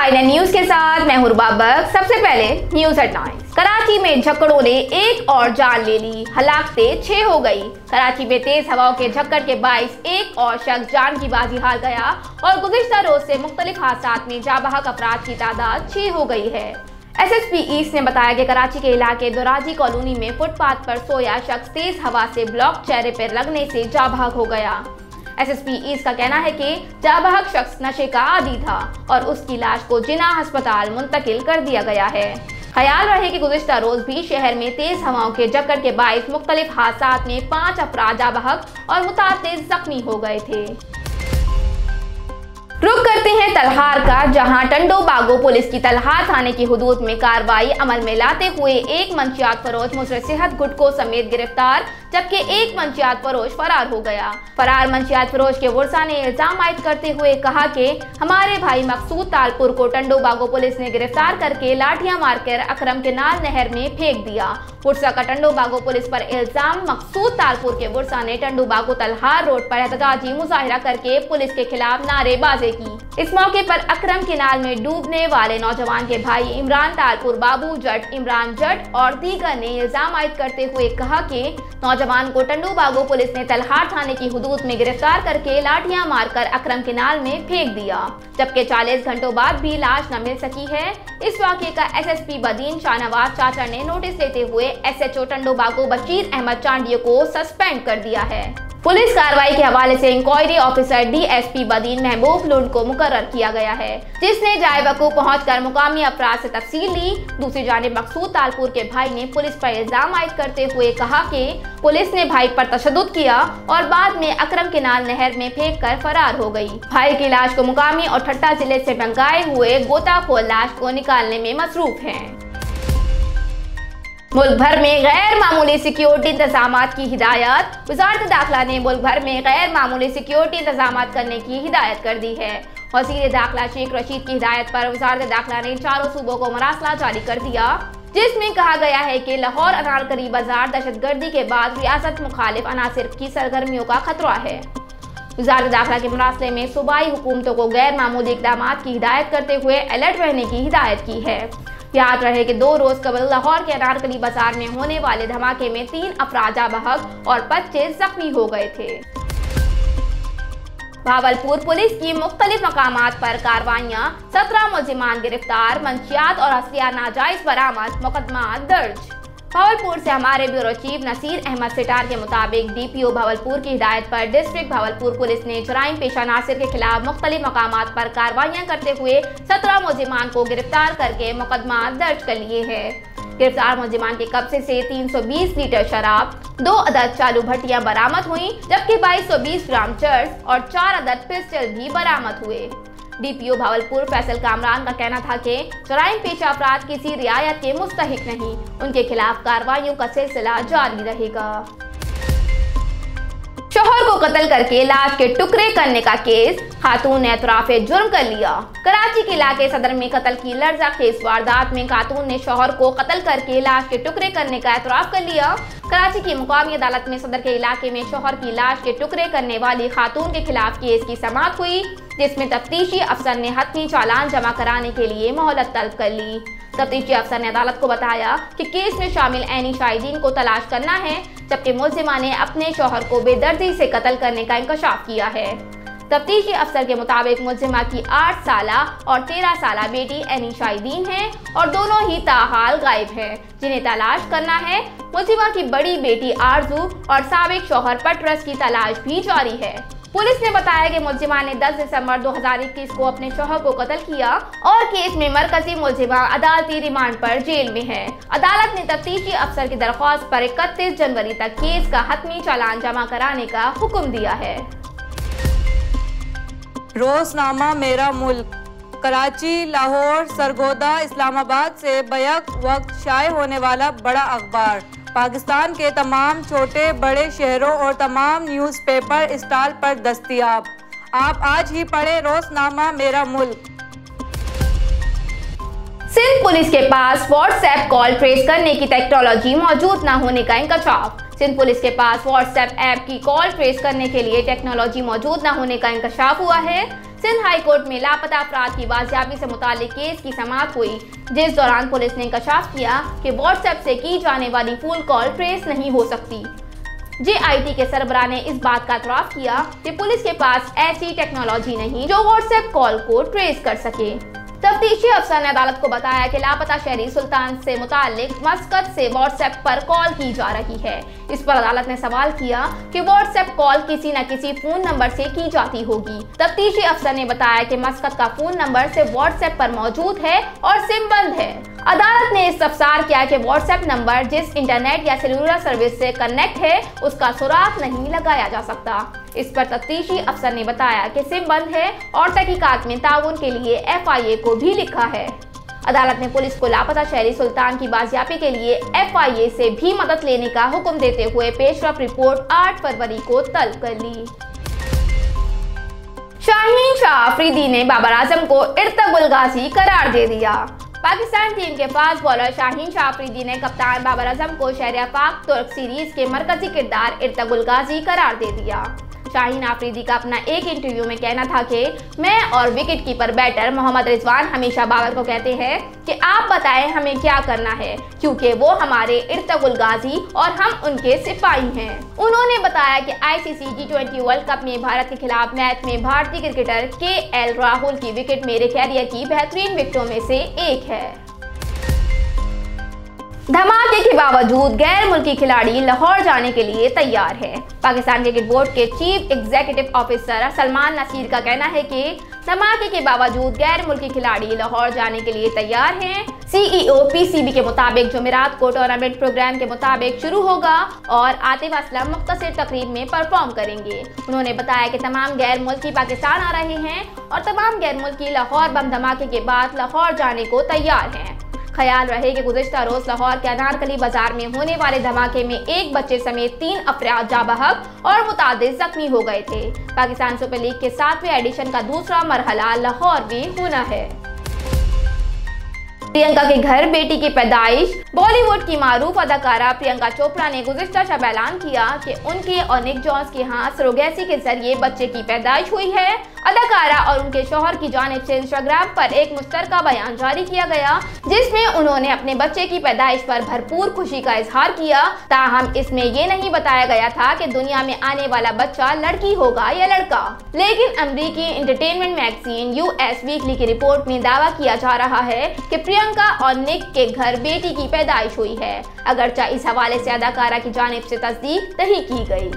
INN news के साथ मैं हूं रुबाबक। सबसे पहले न्यूज हेडलाइंस। कराची में झक्कड़ों ने एक और जान ले ली, हलाकतें 6 हो गई। कराची में तेज हवाओं के झक्कड़ के बाइस एक और शख्स जान की बाजी हार गया और गुज़िश्ता रोज से मुख्तलिफ हादसात में जाबहक अफराद की तादाद 6 हो गई है। SSP ईस्ट ने बताया कि कराची के इलाके दोराजी कॉलोनी में फुटपाथ पर सोया शख्स तेज हवा से ब्लॉक चेहरे पर लगने से जाबहक हो गया। SSP ईस्ट का कहना है कि जाबहक शख्स नशे का आदी था और उसकी लाश को जिन्ना अस्पताल मुंतकिल कर दिया गया है। ख्याल रहे कि गुज़िश्ता रोज भी शहर में तेज हवाओं के झक्कड़ के बाइस मुख्तलिफ हादसात में 5 अफराद जाबहक और मुतादिद जख्मी हो गए थे। रुक करते हैं तलहार का, जहां टंडो बागो पुलिस की तलहार थाने की हुदूद में कार्रवाई अमल में लाते हुए एक मंशियात फरोश मुसर सेहत गुटको समेत गिरफ्तार, जबकि एक मंशियात फरोश फरार हो गया। फरार मंशियात फरोश के वर्सा ने इल्जाम आयद करते हुए कहा कि हमारे भाई मकसूद तालपुर को टंडो बागो पुलिस ने गिरफ्तार करके लाठियां मारकर अकरम केनाल नहर में फेंक दिया। वर्सा का टंडो बागो पुलिस पर इल्जाम। मकसूद तालपुर के वर्सा ने टंडो बागो तलहार रोड पर एहतजाजी मुजाहिरा करके पुलिस के खिलाफ नारेबाजी की। इस मौके पर अकरम केनाल में डूबने वाले नौजवान के भाई इमरान तालपुर, बाबू जट, इमरान जट और दीगर ने इल्जाम आयद करते हुए कहा कि नौजवान को टंडो बागो पुलिस ने तलहार थाने की हुदूद में गिरफ्तार करके लाठियां मारकर अकरम केनाल में फेंक दिया, जबकि 40 घंटों बाद भी लाश न मिल सकी है। इस वाक़े का SSP बदीन शाहनवाज चाचा ने नोटिस लेते हुए SHO टंडो बागो बशीर अहमद चांडियो को सस्पेंड कर दिया है। पुलिस कार्रवाई के हवाले से इंक्वायरी ऑफिसर DSP बदीन महबूब लुंड को मुकर्रर किया गया है, जिसने जाए वकूफ पहुंचकर मुकामी अफराद से तफसील ली। दूसरी जानिब मकसूद तालपुर के भाई ने पुलिस पर इल्जाम आयद करते हुए कहा कि पुलिस ने भाई पर तशद्दुद किया और बाद में अकरम केनाल नहर में फेंक कर फरार हो गई। भाई की लाश को मुकामी और ठट्टा जिले से मंगाए हुए गोताखोर लाश को निकालने में मसरूफ हैं। मुल्क भर में गैर मामूली सिक्योरिटी इंतजामात की हिदायत। वज़ारत दाखिला ने मुल्क भर में गैर मामूली सिक्योरिटी इंतजामात करने की हिदायत कर दी है। वज़ीर दाखिला शेख रशीद की हिदायत पर वज़ारत दाखिला ने 4 सूबों को मरासला जारी कर दिया, जिसमें कहा गया है कि लाहौर अनारकली बाजार दहशतगर्दी के बाद रियासत मुखालिफ अनासिर की सरगर्मियों का खतरा है। वज़ारत दाखिला के मरासले में सूबाई हुकूमतों को गैर मामूली इक़दामात की हिदायत करते हुए अलर्ट रहने की हिदायत की है। याद रहे कि 2 रोज कबल लाहौर के अनारकली बाजार में होने वाले धमाके में 3 अफराद जाबहक और 25 जख्मी हो गए थे। भावलपुर पुलिस की मुख्तलिफ मकामात पर कार्रवाइयां, 17 मुलजिमान गिरफ्तार, मंशियात और असलिया नाजायज बरामद, मुकदमा दर्ज। भावलपुर से हमारे ब्यूरो चीफ नसीर अहमद सिटार के मुताबिक DPO भावलपुर की हिदायत पर डिस्ट्रिक्ट भावलपुर पुलिस ने जराइम पेशा नासिर के खिलाफ मुख्तलिफ मकामात पर कार्रवाइयां करते हुए 17 मुलजिमान को गिरफ्तार करके मुकदमा दर्ज कर लिए हैं। गिरफ्तार मुलजिमान के कब्जे से 320 लीटर शराब, 2 अदद चालू भट्टियां बरामद हुई, जबकि 2220 ग्राम चर्स और 4 अदद पिस्टल भी बरामद हुए। DPO भावलपुर फैसल कामरान का कहना था कि जराइम पेशा अफराद किसी रियायत के मुस्तहिक नहीं, उनके खिलाफ कार्रवाइयों का सिलसिला जारी रहेगा। शोहर को कत्ल करके लाश के टुकड़े करने का केस, खातून ने एतराफ़े जुर्म कर लिया। कराची के इलाके सदर में कत्ल की लर्ज़ाखेज़ वारदात में खातून ने शोहर को कत्ल करके लाश के टुकड़े करने का एतराफ़ कर लिया। कराची की मुकामी अदालत में सदर के इलाके में शोहर की लाश के टुकड़े करने वाली खातून के खिलाफ केस की समाअत हुई, जिसमें तफ्तीशी अफसर ने हतमी चालान जमा कराने के लिए मोहलत तलब कर ली। तफ्तीशी अफसर ने अदालत को बताया कि केस में शामिल ऐनी शाहिदीन को तलाश करना है, जबकि मुलजिमा ने अपने शोहर को बेदर्दी से कत्ल करने का इंकशाफ किया है। तफ्तीशी अफसर के मुताबिक मुलजिमा की 8 साला और 13 साला बेटी ऐनी शाहिदीन है और दोनों ही ताहाल गायब हैं, जिन्हें तलाश करना है। मुलजिमा की बड़ी बेटी आरजू और साबिक शोहर पटरस की तलाश भी जारी है। पुलिस ने बताया कि मुलजिमा ने 10 दिसंबर 2021 को अपने शोहर को कत्ल किया और केस में मरकजी मुलजिमा अदालती रिमांड पर जेल में है। अदालत ने तफ्तीशी अफसर की दरख्वास्त पर 31 जनवरी तक केस का हतमी चालान जमा कराने का हुक्म दिया है। रोजनामा मेरा मुल्क। कराची, लाहौर, सरगोदा, इस्लामाबाद से बैक वक्त शाये होने वाला बड़ा अखबार पाकिस्तान के तमाम छोटे बड़े शहरों और तमाम न्यूज़पेपर स्टॉल पर दस्तयाब। आप आज ही पढ़े रोजनामा मेरा मुल्क। सिंध पुलिस के पास व्हाट्सएप कॉल ट्रेस करने की टेक्नोलॉजी मौजूद न होने का इंकशाफ। सिंध पुलिस के पास व्हाट्सएप ऐप की कॉल ट्रेस करने के लिए टेक्नोलॉजी मौजूद न होने का इंकशाफ हुआ है। सिंध हाई कोर्ट में लापता अफराद की बाजियाबी से मुतालिक केस की समाअत हुई, जिस दौरान पुलिस ने इंकशाफ किया कि व्हाट्सएप से की जाने वाली फोन कॉल ट्रेस नहीं हो सकती। JIT के सरबराह ने इस बात का एतराफ़ किया कि पुलिस के पास ऐसी टेक्नोलॉजी नहीं जो व्हाट्सएप कॉल को ट्रेस कर सके। तफ्तीशी अफसर ने अदालत को बताया कि लापता शहरी सुल्तान से मुतालिक मस्कत से व्हाट्सएप पर कॉल की जा रही है। इस पर अदालत ने सवाल किया कि व्हाट्सएप कॉल किसी न किसी फोन नंबर से की जाती होगी। तफ्तीशी अफसर ने बताया कि मस्कत का फोन नंबर सिर्फ व्हाट्सएप पर मौजूद है और सिम बंद है। अदालत ने इस्तफसार किया कि व्हाट्सएप नंबर जिस इंटरनेट या सेलुलर सर्विस से कनेक्ट है उसका सुराग नहीं लगाया जा सकता। इस पर तफ्तीशी अफसर ने बताया कि सिम बंद है और तहकीकात में ताउन के लिए FIA को भी लिखा है। अदालत ने पुलिस को लापता शहरी सुल्तान की बाजियाबी के लिए FIA से भी मदद लेने का हुक्म देते हुए पेशरफ रिपोर्ट 8 फरवरी को तलब कर ली। शाहीन शाह अफरीदी ने बाबर आजम को इर्तगुल गाजी करार दे दिया। पाकिस्तान टीम के फास्ट बॉलर शाहीन शाह अफरीदी ने कप्तान बाबर आजम को शहर-ए-पाक तुर्क सीरीज के मरकजी किरदार इर्तगुल गाजी करार दे दिया। शाहीन अफरीदी का अपना एक इंटरव्यू में कहना था कि मैं और wicket keeper batter Mohammad Rizwan हमेशा बाबर को कहते हैं कि आप बताएं हमें क्या करना है, क्योंकि वो हमारे इर्तगुल गाजी और हम उनके सिपाही हैं। उन्होंने बताया कि ICC T20 वर्ल्ड कप में भारत के खिलाफ मैच में भारतीय क्रिकेटर KL राहुल की विकेट मेरे कैरियर की बेहतरीन विकेटों में से एक है। धमाके के बावजूद गैर मुल्की खिलाड़ी लाहौर जाने के लिए तैयार है। पाकिस्तान क्रिकेट बोर्ड के chief executive officer Salman Naseer का कहना है कि धमाके के बावजूद गैर मुल्की खिलाड़ी लाहौर जाने के लिए तैयार हैं। CEO PCB के मुताबिक जुमेरात को टूर्नामेंट प्रोग्राम के मुताबिक शुरू होगा और आतिफ असलम मुख्तसर तकरीब में परफॉर्म करेंगे। उन्होंने बताया कि तमाम गैर मुल्की पाकिस्तान आ रहे हैं और तमाम गैर मुल्की लाहौर बम धमाके के बाद लाहौर जाने को तैयार हैं। ख्याल रहे कि गुज़िश्ता रोज लाहौर के अनारकली बाजार में होने वाले धमाके में एक बच्चे समेत 3 अफराद जाँ बहक और मुतादिद जख्मी हो गए थे। पाकिस्तान सुपर लीग के 7वें एडिशन का दूसरा मरहला लाहौर में होना है। प्रियंका के घर बेटी की पैदाइश। बॉलीवुड की मारूफ अदाकारा प्रियंका चोपड़ा ने गुज़िश्ता शब ऐलान किया कि उनके और निक जोन्स के यहाँ सरोगेसी के जरिए बच्चे की पैदाइश हुई है। अदाकारा और उनके शौहर की जानिब से इंस्टाग्राम पर एक मुश्तरका बयान जारी किया गया, जिसमें उन्होंने अपने बच्चे की पैदाइश पर भरपूर खुशी का इजहार किया। ताहम इसमें ये नहीं बताया गया था कि दुनिया में आने वाला बच्चा लड़की होगा या लड़का, लेकिन अमरीकी एंटरटेनमेंट मैगजीन US वीकली की रिपोर्ट में दावा किया जा रहा है कि प्रियंका और निक के घर बेटी की पैदाइश हुई है, अगरचे इस हवाले से अदाकारा की जानिब से तस्दीक नहीं की गई।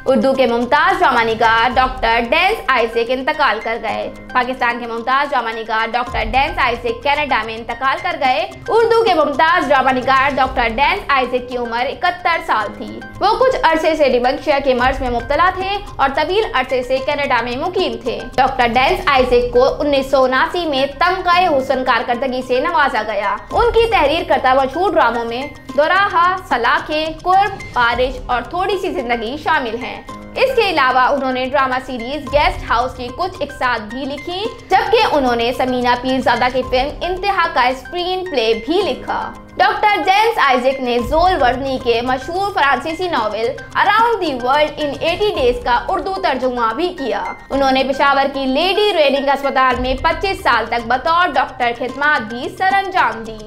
उर्दू के मुमताज ड्रामा निगार डॉक्टर डैंस आइज़ेक इंतकाल कर गए। पाकिस्तान के मुमताज ड्रामा निगार डॉक्टर डैंस आइज़ेक कनाडा में इंतकाल कर गए। उर्दू के मुमताज ड्रामा निगार डॉक्टर डैंस आइज़ेक की उम्र 71 साल थी। वो कुछ अरसे से डिमेंशिया के मर्ज में मुब्तला थे और तवील अरसे से कनाडा में मुकीम थे। डॉक्टर डैंस आइज़ेक को 1979 में तमग़े हुस्न कारकर्दगी से नवाजा गया। उनकी तहरीर करता मशहूर ड्रामों में दोराहा, सलाखे, कुर्ब, बारिश और थोड़ी सी जिंदगी शामिल हैं। इसके अलावा उन्होंने ड्रामा सीरीज गेस्ट हाउस की कुछ इकसात भी लिखी, जबकि उन्होंने समीना पीरजादा की फिल्म इंतहा का स्क्रीन प्ले भी लिखा। डॉक्टर डैंस आइज़ेक ने ज़ोल वर्नी के मशहूर फ्रांसीसी novel around the world in 80 days का उर्दू तर्जुमा भी किया। उन्होंने पेशावर की लेडी रेनिंग अस्पताल में 25 साल तक बतौर डॉक्टर खिदमत भी सरअंजाम दी।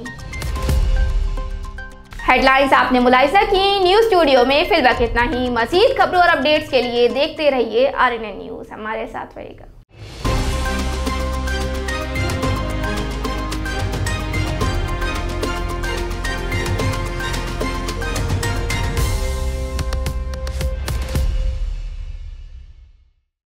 हेडलाइंस आपने मुलाहिजा की। न्यूज़ स्टूडियो में फिलहाल इतना ही। मज़ीद खबरों और अपडेट्स के लिए देखते रहिए RNN न्यूज़। हमारे साथ रहिएगा।